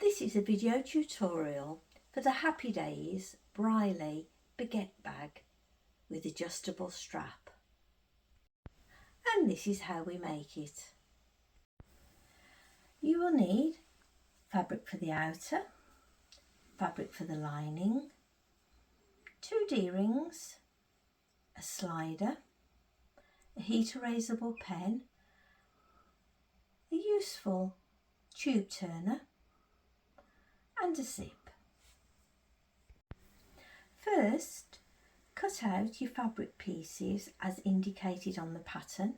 This is a video tutorial for the Happy Days BRIERLEY Baguette bag with adjustable strap. And this is how we make it. You will need fabric for the outer, fabric for the lining, 2 D-rings, a slider, a heat erasable pen, a useful tube turner and a zip. First, cut out your fabric pieces as indicated on the pattern.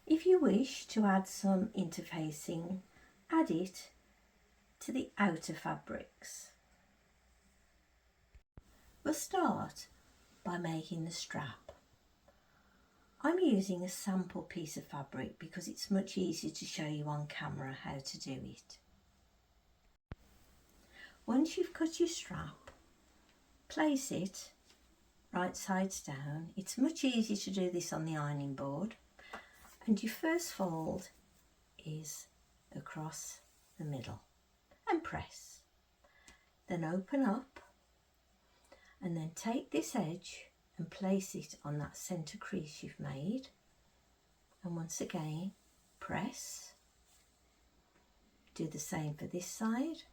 If you wish to add some interfacing, add it to the outer fabrics. We'll start by making the strap. I'm using a sample piece of fabric because it's much easier to show you on camera how to do it. Once you've cut your strap, place it right sides down. It's much easier to do this on the ironing board. And your first fold is across the middle and press. Then open up and then take this edge and place it on that centre crease you've made, and once again press. Do the same for this side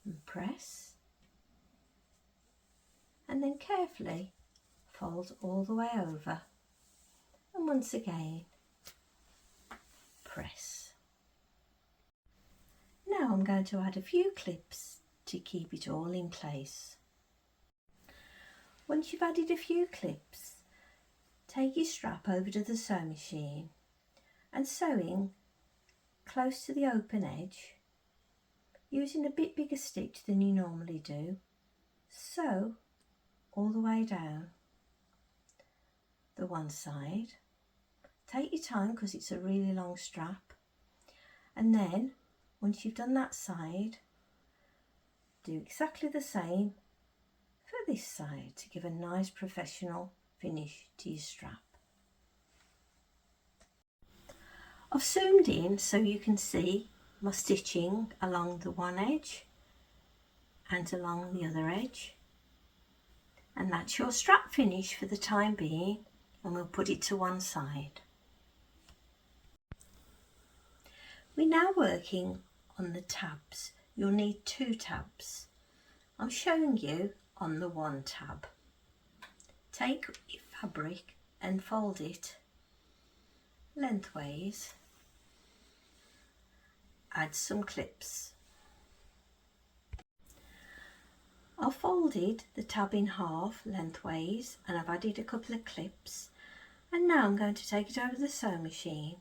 and press, and then carefully fold all the way over and once again press. Now I'm going to add a few clips to keep it all in place. Once you've added a few clips, take your strap over to the sewing machine and sewing close to the open edge, using a bit bigger stitch than you normally do, sew all the way down the one side. Take your time because it's a really long strap, and then once you've done that side, do exactly the same for this side to give a nice professional finish to your strap. I've zoomed in so you can see my stitching along the one edge and along the other edge, and that's your strap finish for the time being, and we'll put it to one side. We're now working on the tabs. You'll need 2 tabs. I'm showing you on the one tab. Take your fabric and fold it lengthways. Add some clips. I've folded the tab in half lengthways and I've added a couple of clips, and now I'm going to take it over the sewing machine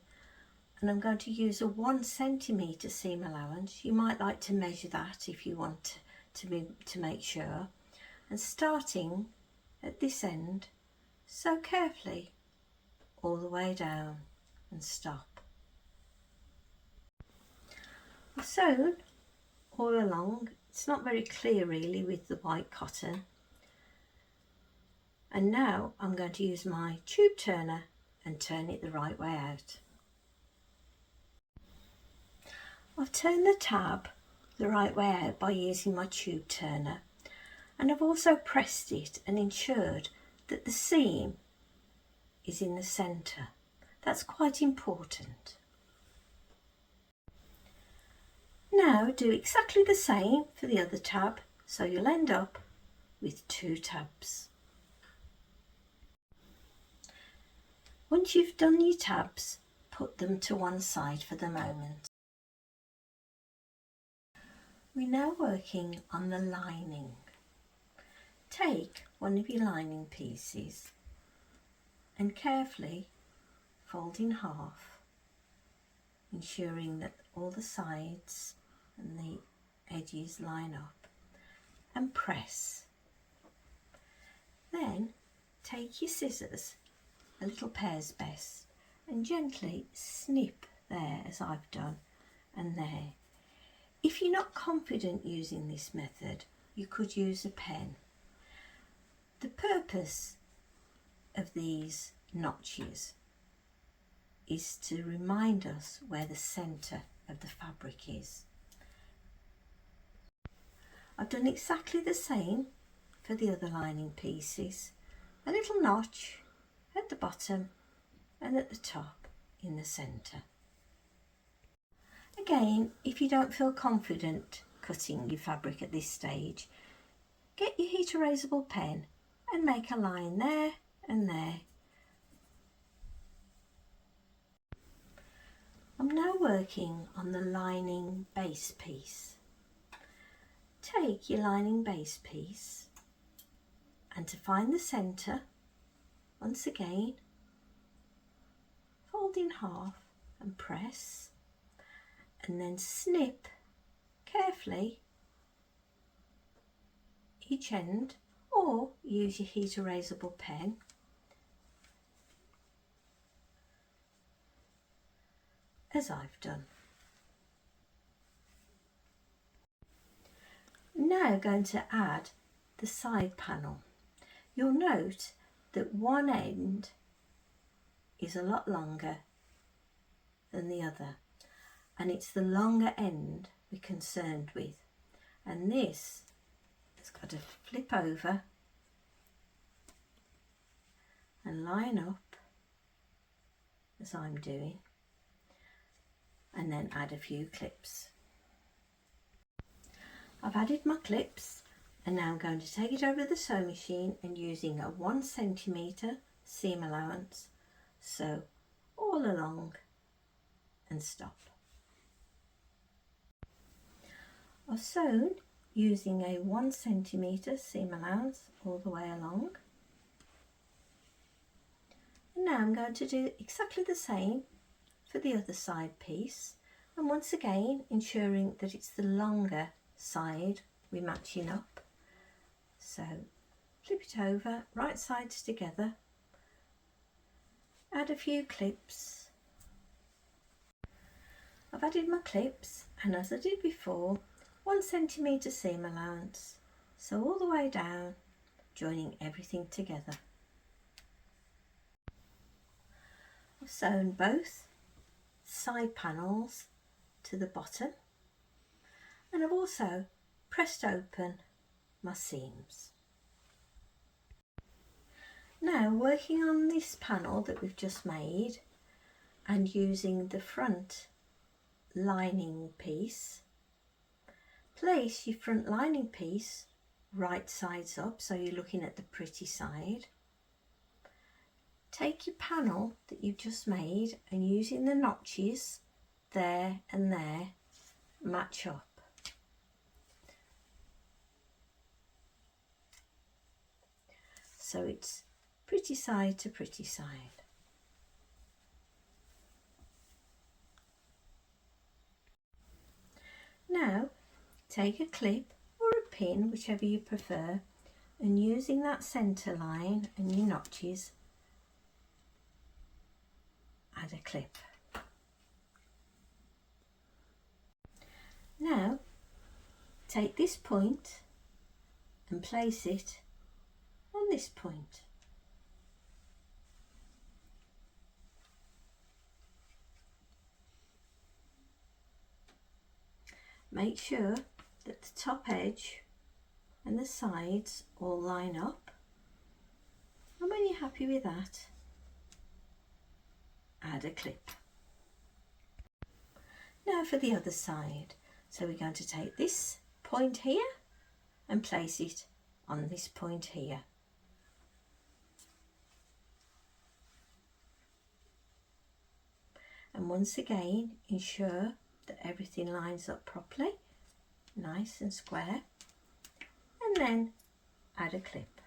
and I'm going to use a 1 centimetre seam allowance. You might like to measure that if you want to make sure. And starting at this end, sew carefully all the way down and stop. I've sewn all along. It's not very clear really with the white cotton. And now I'm going to use my tube turner and turn it the right way out. I've turned the tab the right way out by using my tube turner, and I've also pressed it and ensured that the seam is in the centre. That's quite important. Now do exactly the same for the other tab, so you'll end up with 2 tabs. Once you've done your tabs, put them to one side for the moment. We're now working on the lining. Take one of your lining pieces and carefully fold in half, ensuring that all the sides and the edges line up, and press. Then take your scissors, a little pair's best, and gently snip there as I've done, and there. If you're not confident using this method, you could use a pen. The purpose of these notches is to remind us where the centre of the fabric is. I've done exactly the same for the other lining pieces. A little notch at the bottom and at the top in the centre. Again, if you don't feel confident cutting your fabric at this stage, get your heat erasable pen and make a line there and there. I'm now working on the lining base piece. Take your lining base piece and to find the centre, once again, fold in half and press, and then snip carefully each end, or use your heat erasable pen as I've done. Now going to add the side panel. You'll note that one end is a lot longer than the other, and it's the longer end we're concerned with, and this has got to flip over and line up as I'm doing, and then add a few clips. I've added my clips, and now I'm going to take it over the sewing machine and using a 1 centimetre seam allowance, sew all along and stop. I've sewn using a 1 centimetre seam allowance all the way along, and now I'm going to do exactly the same for the other side piece, and once again ensuring that it's the longer side we're matching up. So flip it over, right sides together, add a few clips. I've added my clips, and as I did before, 1 centimetre seam allowance, so all the way down, joining everything together. I've sewn both side panels to the bottom, and I've also pressed open my seams. Now working on this panel that we've just made and using the front lining piece, place your front lining piece right sides up so you're looking at the pretty side. Take your panel that you've just made and using the notches there and there, match up. So it's pretty side to pretty side. Now take a clip or a pin, whichever you prefer, and using that centre line and your notches, add a clip. Now take this point and place it on this point. Make sure that the top edge and the sides all line up, and when you're happy with that, add a clip. Now for the other side, so we're going to take this point here and place it on this point here. And once again, ensure that everything lines up properly, nice and square, and then add a clip.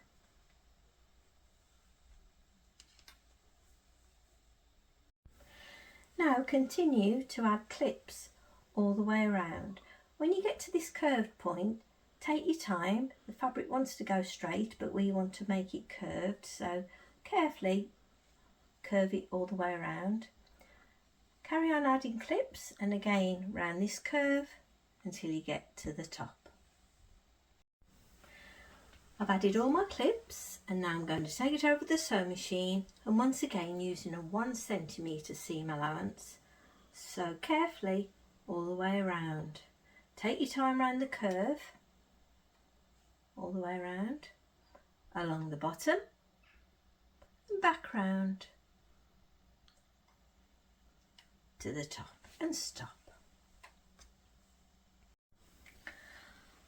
Now continue to add clips all the way around. When you get to this curved point, take your time. The fabric wants to go straight, but we want to make it curved, so carefully curve it all the way around. Carry on adding clips, and again round this curve until you get to the top. I've added all my clips, and now I'm going to take it over the sewing machine, and once again using a 1 centimetre seam allowance, sew carefully all the way around. Take your time around the curve, all the way around, along the bottom, and back round to the top and stop.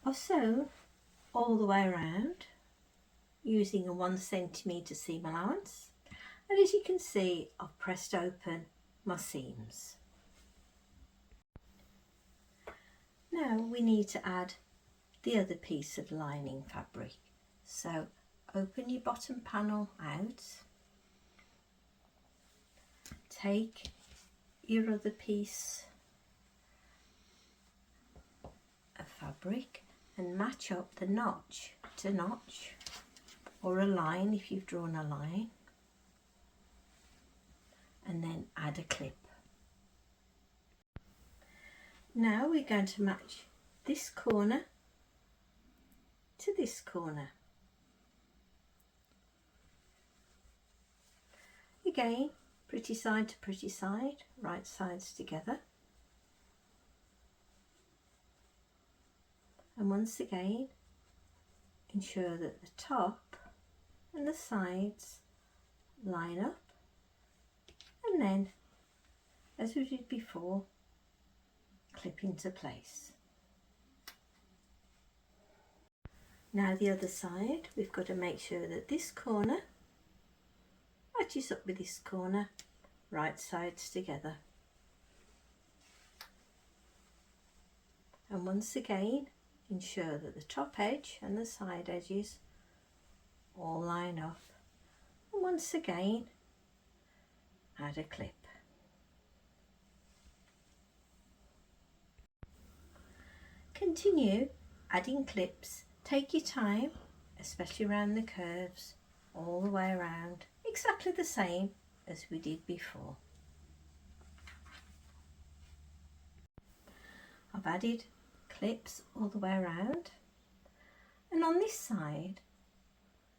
I've sewn all the way around using a 1 centimetre seam allowance, and as you can see, I've pressed open my seams. Now we need to add the other piece of lining fabric. So open your bottom panel out, take your other piece of fabric and match up the notch to notch, or a line if you've drawn a line, and then add a clip. Now we're going to match this corner to this corner. Again, pretty side to pretty side, right sides together. And once again, ensure that the top and the sides line up, and then, as we did before, clip into place. Now the other side, we've got to make sure that this corner matches up with this corner, right sides together. And once again, ensure that the top edge and the side edges all line up. And once again, add a clip. Continue adding clips. Take your time, especially around the curves, all the way around, exactly the same as we did before. I've added clips all the way around, and on this side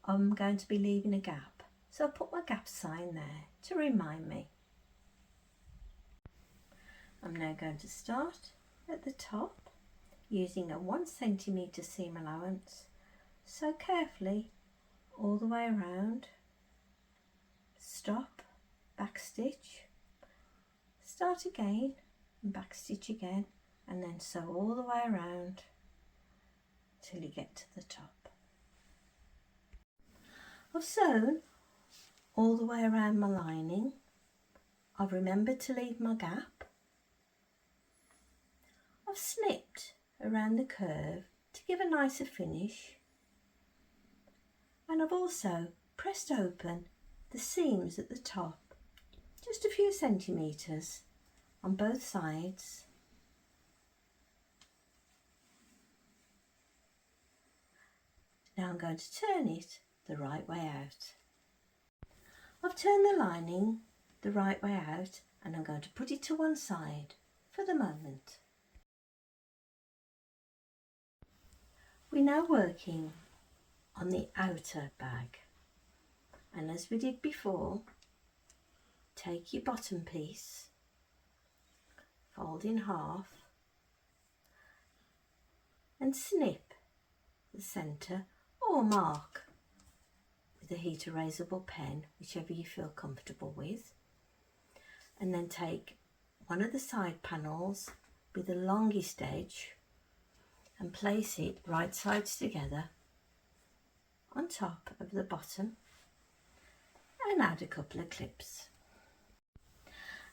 I'm going to be leaving a gap, so I'll put my gap sign there to remind me. I'm now going to start at the top using a 1 centimetre seam allowance, sew carefully all the way around, stop, back stitch, start again and back stitch again, and then sew all the way around till you get to the top. I've sewn all the way around my lining. I've remembered to leave my gap. I've snipped around the curve to give a nicer finish, and I've also pressed open the seams at the top just a few centimetres on both sides. Now I'm going to turn it the right way out. I've turned the lining the right way out, and I'm going to put it to one side for the moment. We're now working on the outer bag, and as we did before, take your bottom piece, fold in half and snip the centre or mark with a heat erasable pen, whichever you feel comfortable with, and then take one of the side panels with the longest edge and place it right sides together on top of the bottom and add a couple of clips.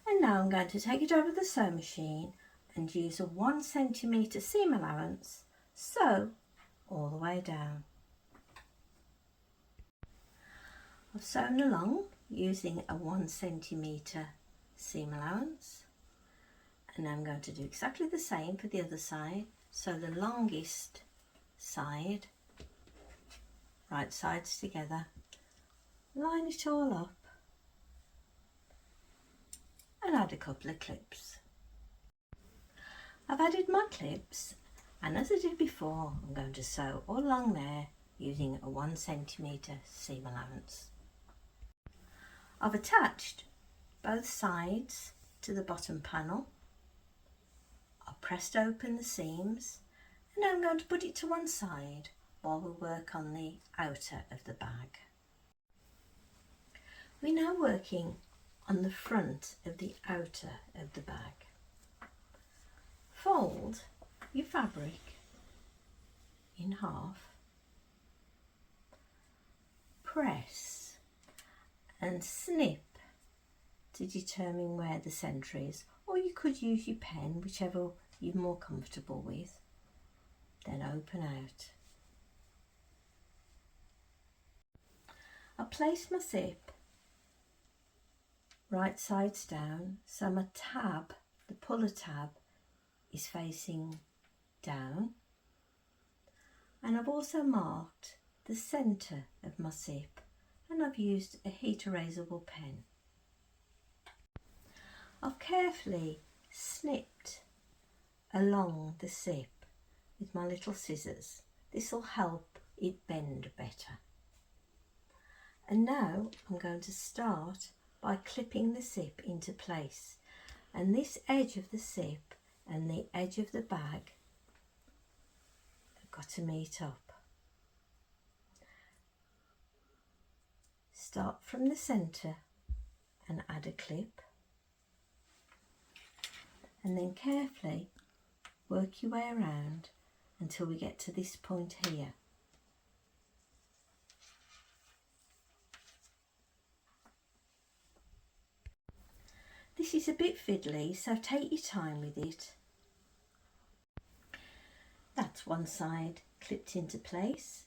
And now I'm going to take it over the sewing machine and use a 1 centimetre seam allowance, sew all the way down. I've sewn along using a 1 centimetre seam allowance, and I'm going to do exactly the same for the other side. So the longest side, right sides together, line it all up and add a couple of clips. I've added my clips, and as I did before, I'm going to sew all along there using a 1 centimetre seam allowance. I've attached both sides to the bottom panel. pressed open the seams, and now I'm going to put it to one side while we work on the outer of the bag. We're now working on the front of the outer of the bag. Fold your fabric in half, press and snip to determine where the centre is, or you could use your pen, whichever you're more comfortable with. Then open out. I place my zip right sides down, so my tab, the puller tab, is facing down, and I've also marked the centre of my zip, and I've used a heat erasable pen. I've carefully snipped along the zip with my little scissors. This will help it bend better. And now I'm going to start by clipping the zip into place, and this edge of the zip and the edge of the bag have got to meet up. Start from the centre and add a clip, and then carefully work your way around until we get to this point here. This is a bit fiddly, so take your time with it. That's one side clipped into place,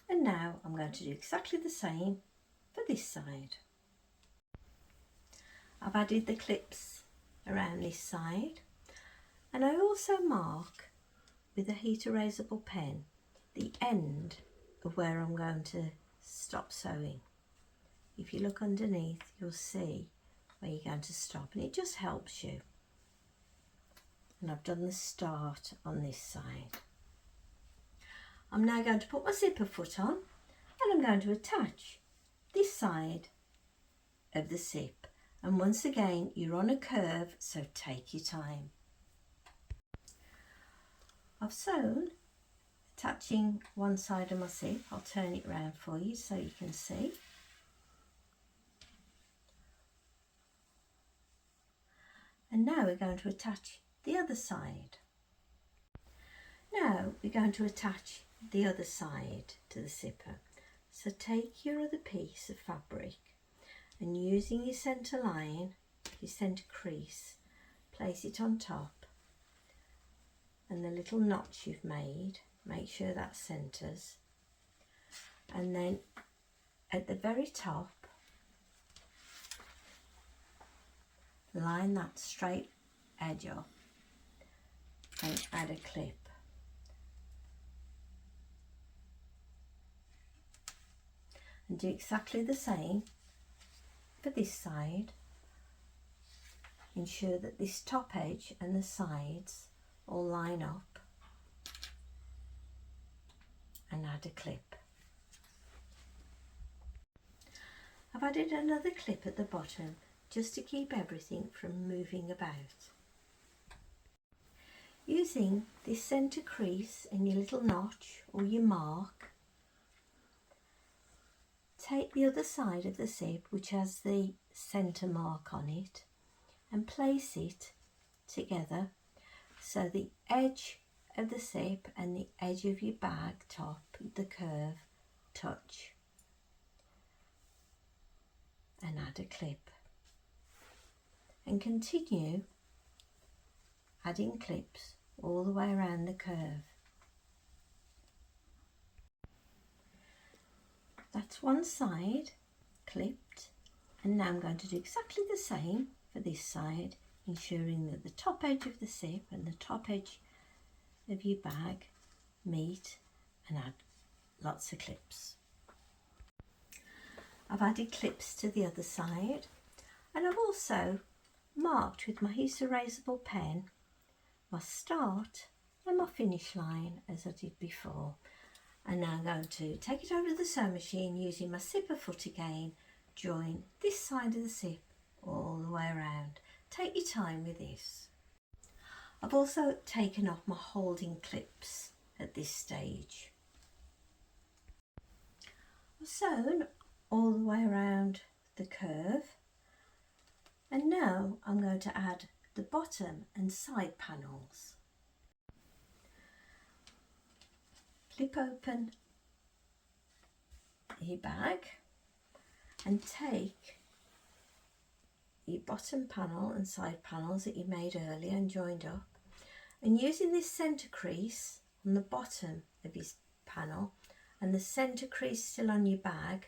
and now I'm going to do exactly the same for this side. I've added the clips around this side, and I also mark with a heat erasable pen the end of where I'm going to stop sewing. If you look underneath, you'll see where you're going to stop, and it just helps you. And I've done the start on this side. I'm now going to put my zipper foot on, and I'm going to attach this side of the zip, and once again you're on a curve, so take your time. I've sewn attaching one side of my zip. I'll turn it around for you so you can see. And now we're going to attach the other side. Now we're going to attach the other side to the zipper. So take your other piece of fabric and using your centre line, your centre crease, place it on top, and the little notch you've made, make sure that centres, and then at the very top line that straight edge up and add a clip. And do exactly the same for this side. Ensure that this top edge and the sides all line up and add a clip. I've added another clip at the bottom just to keep everything from moving about. Using this centre crease and your little notch or your mark, take the other side of the zip which has the centre mark on it and place it together so the edge of the zip and the edge of your bag top, the curve, touch, and add a clip. And continue adding clips all the way around the curve. That's one side clipped, and now I'm going to do exactly the same for this side, ensuring that the top edge of the zip and the top edge of your bag meet, and add lots of clips. I've added clips to the other side, and I've also marked with my heat erasable pen my start and my finish line as I did before. And now I'm going to take it over to the sewing machine using my zipper foot again, join this side of the zip all the way around. Take your time with this. I've also taken off my holding clips at this stage. I've sewn all the way around the curve, and now I'm going to add the bottom and side panels. Flip open your bag and take your bottom panel and side panels that you made earlier and joined up, and using this centre crease on the bottom of your panel and the centre crease still on your bag,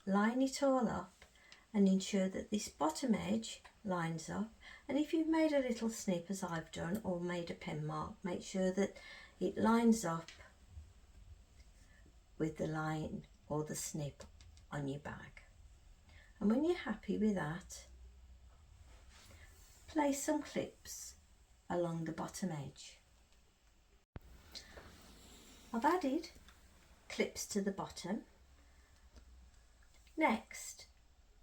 line it all up and ensure that this bottom edge lines up. And if you've made a little snip as I've done or made a pen mark, make sure that it lines up with the line or the snip on your bag. And when you're happy with that, place some clips along the bottom edge. I've added clips to the bottom. Next,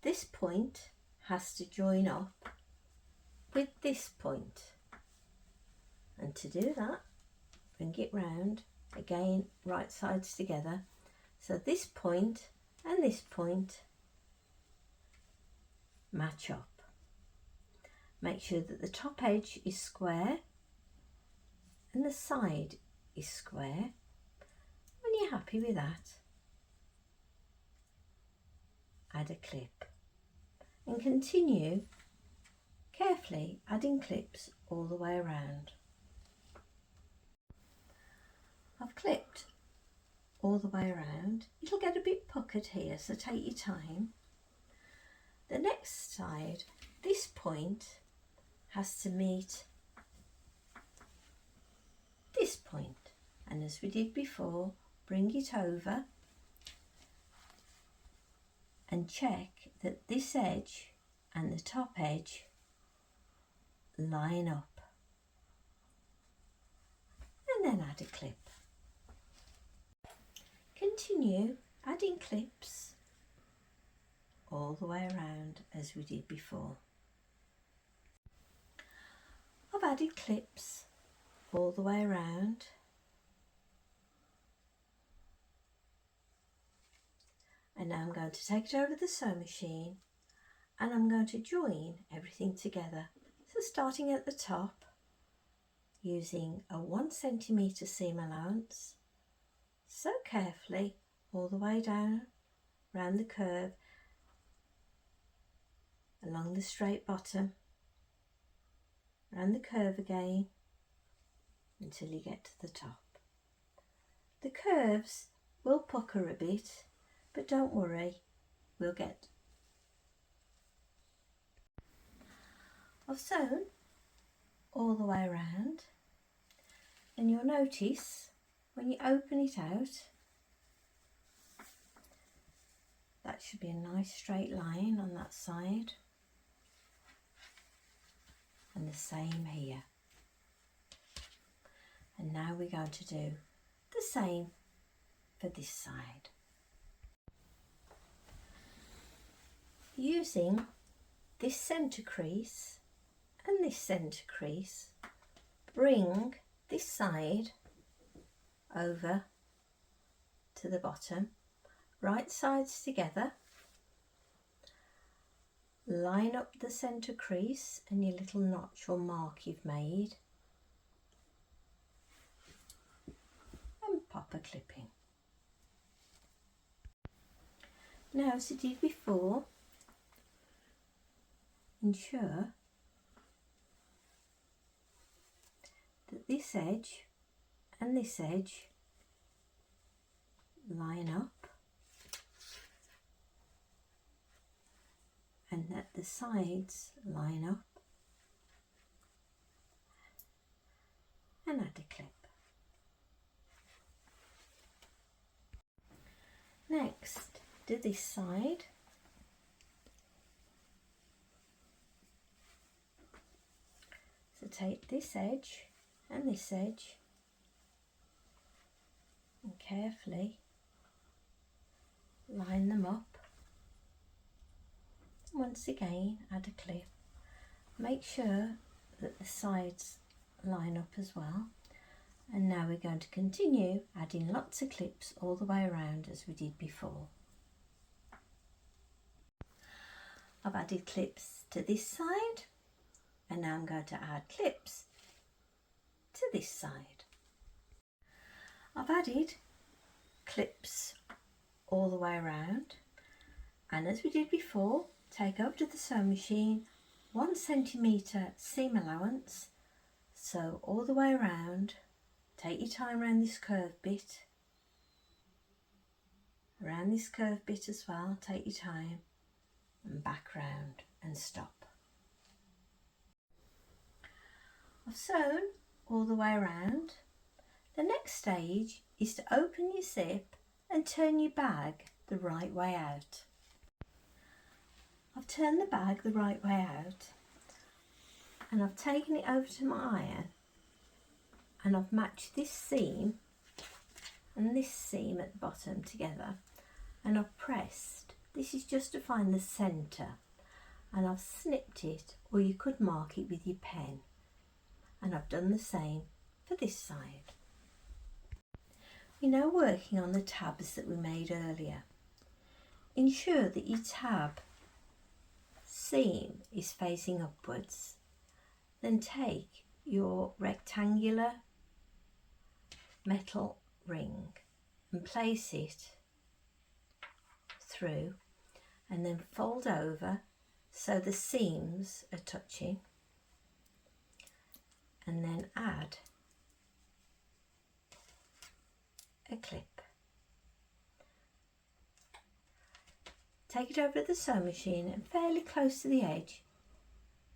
this point has to join up with this point, and to do that, bring it round again, right sides together, so this point and this point match up. Make sure that the top edge is square and the side is square. When you're happy with that, add a clip and continue carefully adding clips all the way around. I've clipped all the way around. It'll get a bit puckered here, so take your time. The next side, this point has to meet this point, and as we did before, bring it over and check that this edge and the top edge line up, and then add a clip. Continue adding clips all the way around as we did before. I've added clips all the way around, and now I'm going to take it over the sewing machine and I'm going to join everything together. So starting at the top, using a 1 centimetre seam allowance, sew carefully all the way down round the curve, along the straight bottom, round the curve again until you get to the top. The curves will pucker a bit, but don't worry, we'll get. I've sewn all the way around, and you'll notice when you open it out, that should be a nice straight line on that side, and the same here. And now we're going to do the same for this side. Using this centre crease and this centre crease, bring this side over to the bottom, right sides together, line up the centre crease and your little notch or mark you've made, and pop a clip in. Now, as I did before, ensure that this edge and this edge line up, and that the sides line up, and add a clip. Next, do this side. So take this edge and this edge and carefully line them up. Once again, add a clip. Make sure that the sides line up as well. And now we're going to continue adding lots of clips all the way around as we did before. I've added clips to this side, and now I'm going to add clips to this side. I've added clips all the way around, and as we did before, take over to the sewing machine 1 centimetre seam allowance, sew all the way around. Take your time around this curved bit, as well, take your time, and back round and stop. I've sewn all the way around. The next stage is to open your zip and turn your bag the right way out. I've turned the bag the right way out, and I've taken it over to my iron, and I've matched this seam and this seam at the bottom together, and I've pressed. This is just to find the centre, and I've snipped it, or you could mark it with your pen, and I've done the same for this side. We're now working on the tabs that we made earlier. Ensure that your tab seam is facing upwards. Then take your rectangular metal ring and place it through, and then fold over so the seams are touching, and then add a clip. Take it over to the sewing machine and fairly close to the edge,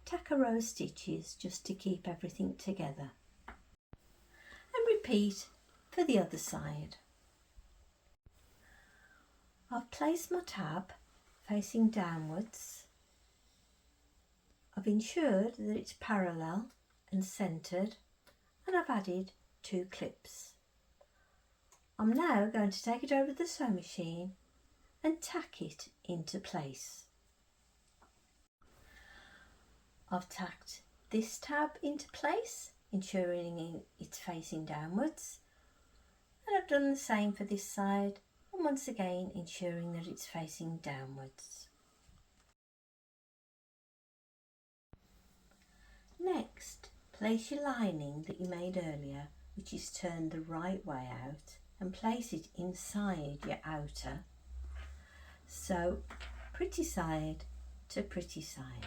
tack a row of stitches just to keep everything together, and repeat for the other side. I've placed my tab facing downwards. I've ensured that it's parallel and centred, and I've added 2 clips. I'm now going to take it over to the sewing machine and tack it into place. I've tacked this tab into place, ensuring it's facing downwards, and I've done the same for this side, and once again ensuring that it's facing downwards. Next, place your lining that you made earlier, which is turned the right way out, and place it inside your outer. So pretty side to pretty side.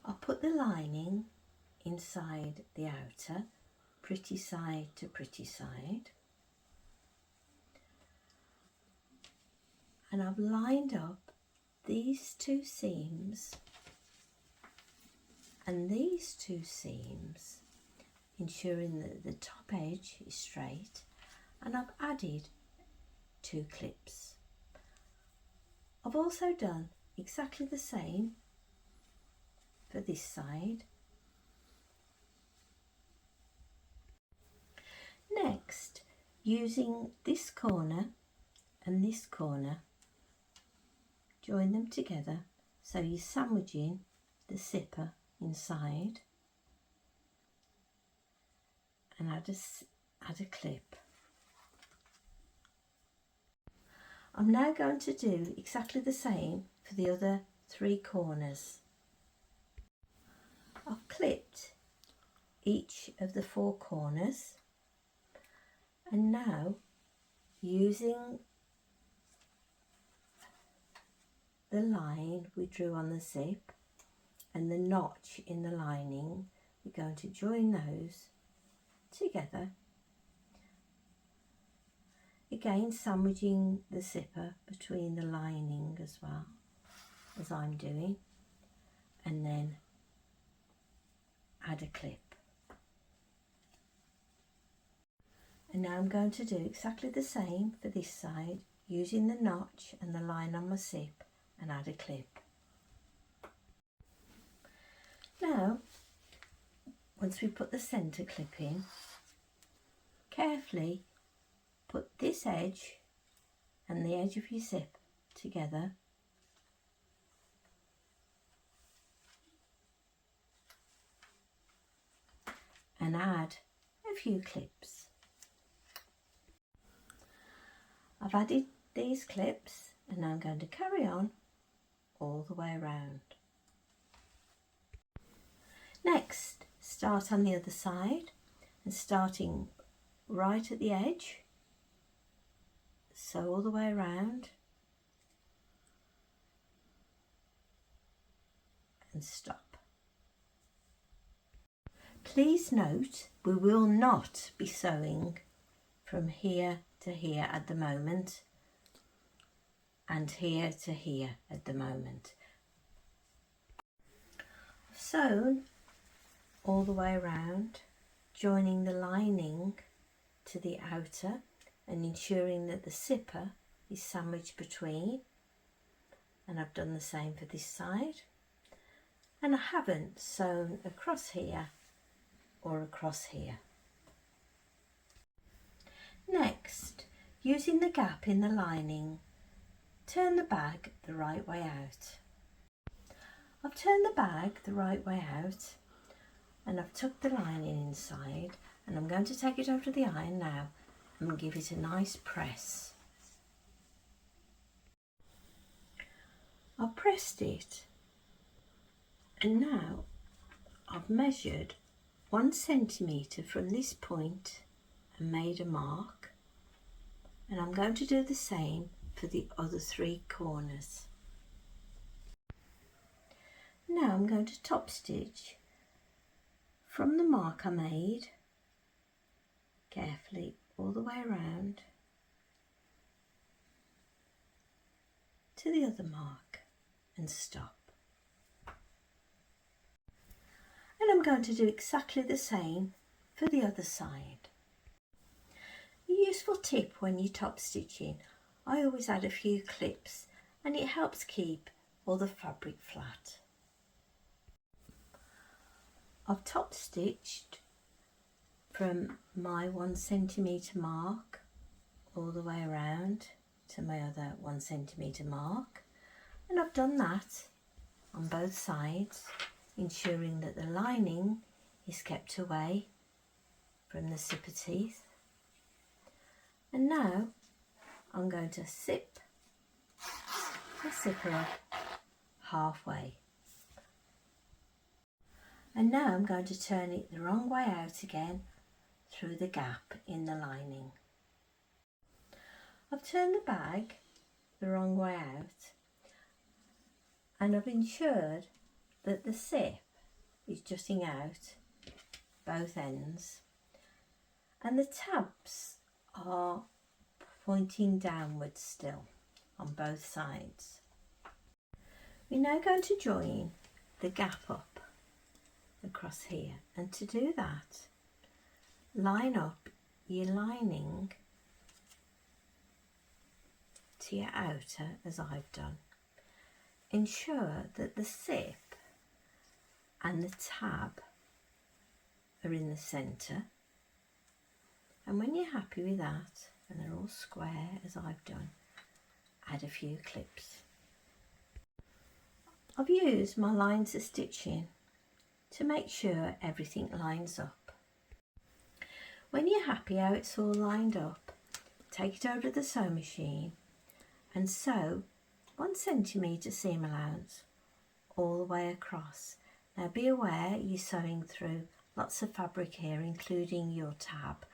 I'll put the lining inside the outer, pretty side to pretty side, and I've lined up these 2 seams and these 2 seams, ensuring that the top edge is straight, and I've added 2 clips. I've also done exactly the same for this side. Next, using this corner and this corner, join them together so you're sandwiching the zipper inside, and add a clip. I'm now going to do exactly the same for the other 3 corners. I've clipped each of the 4 corners, and now using the line we drew on the zip and the notch in the lining, we're going to join those together, again sandwiching the zipper between the lining as well as I'm doing, and then add a clip. And now I'm going to do exactly the same for this side, using the notch and the line on my zip, and add a clip. Now, once we put the centre clip in, carefully put this edge and the edge of your zip together, and add a few clips. I've added these clips and now I'm going to carry on all the way around. Next, start on the other side and starting right at the edge, sew all the way around and stop. Please note we will not be sewing from here to here at the moment and here to here at the moment. I've sewn all the way around, joining the lining to the outer and ensuring that the zipper is sandwiched between, and I've done the same for this side, and I haven't sewn across here or across here. Next, using the gap in the lining, turn the bag the right way out. I've turned the bag the right way out and I've tucked the lining inside, and I'm going to take it over to the iron now and give it a nice press. I've pressed it and now I've measured 1 centimetre from this point and made a mark, and I'm going to do the same for the other 3 corners. Now I'm going to top stitch from the mark I made carefully all the way around to the other mark and stop. And I'm going to do exactly the same for the other side. A useful tip when you're top stitching, I always add a few clips and it helps keep all the fabric flat. I've top stitched from my 1 centimetre mark all the way around to my other 1 centimetre mark, and I've done that on both sides, ensuring that the lining is kept away from the zipper teeth. And now I'm going to zip the zipper up halfway. And now I'm going to turn it the wrong way out again through the gap in the lining. I've turned the bag the wrong way out and I've ensured that the zip is jutting out both ends and the tabs are pointing downwards still on both sides. We're now going to join the gap up across here, and to do that, line up your lining to your outer as I've done. Ensure that the zip and the tab are in the centre, and when you're happy with that and they're all square as I've done, add a few clips. I've used my lines of stitching to make sure everything lines up. When you're happy how it's all lined up, take it over to the sewing machine and sew 1 centimetre seam allowance all the way across. Now be aware you're sewing through lots of fabric here, including your tab,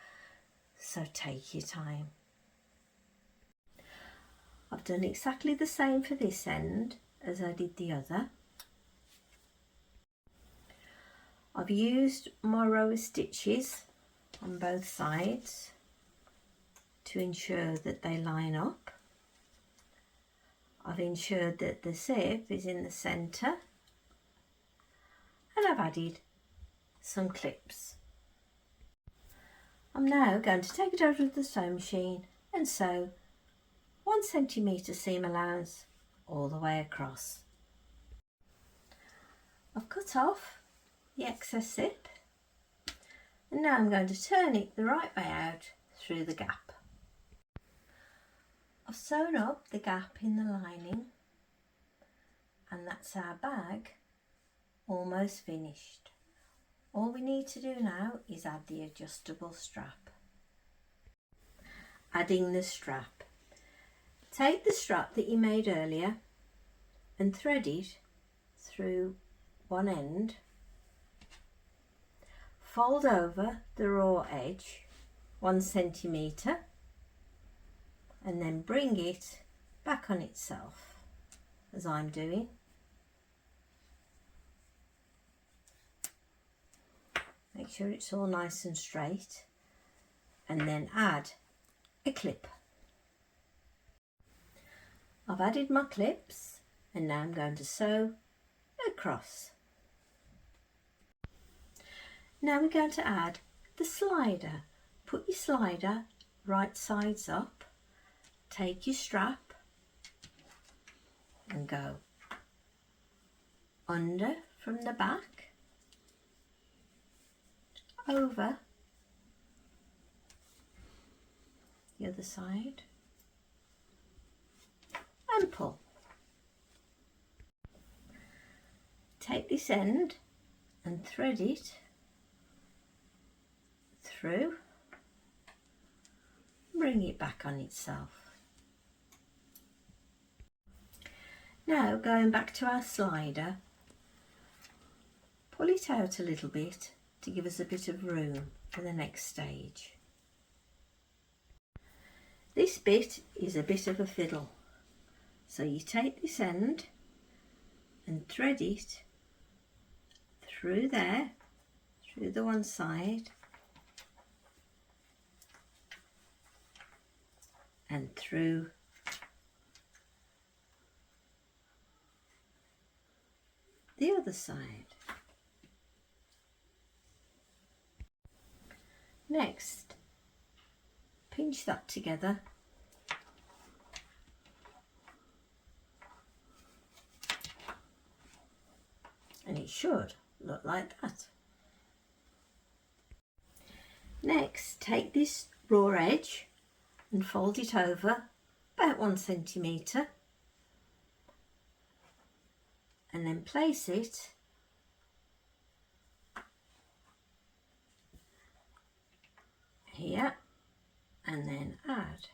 so take your time. I've done exactly the same for this end as I did the other. I've used my row of stitches on both sides to ensure that they line up. I've ensured that the zip is in the centre, and I've added some clips. I'm now going to take it over to the sewing machine and sew 1 centimetre seam allowance all the way across. I've cut off the excess zip and now I'm going to turn it the right way out through the gap. I've sewn up the gap in the lining and that's our bag almost finished. All we need to do now is add the adjustable strap. Adding the strap. Take the strap that you made earlier and thread it through one end. Fold over the raw edge 1 centimetre and then bring it back on itself, as I'm doing. Make sure it's all nice and straight, and then add a clip. I've added my clips and now I'm going to sew across. Now we're going to add the slider. Put your slider right sides up, take your strap and go under from the back, over the other side and pull. Take this end and thread it through, bring it back on itself. Now going back to our slider, pull it out a little bit to give us a bit of room for the next stage. This bit is a bit of a fiddle, so you take this end and thread it through there, through the one side and through the other side. Next, pinch that together and it should look like that. Next, take this raw edge and fold it over about 1 centimetre and then place it here and then add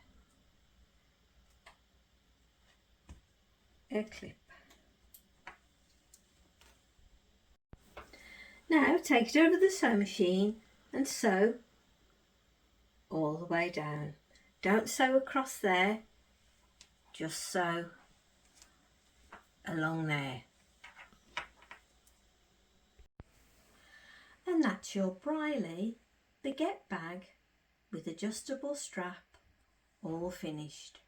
a clip. Now take it over the sewing machine and sew all the way down. Don't sew across there, just sew along there. And that's your BRIERLEY Baguette bag with adjustable strap all finished.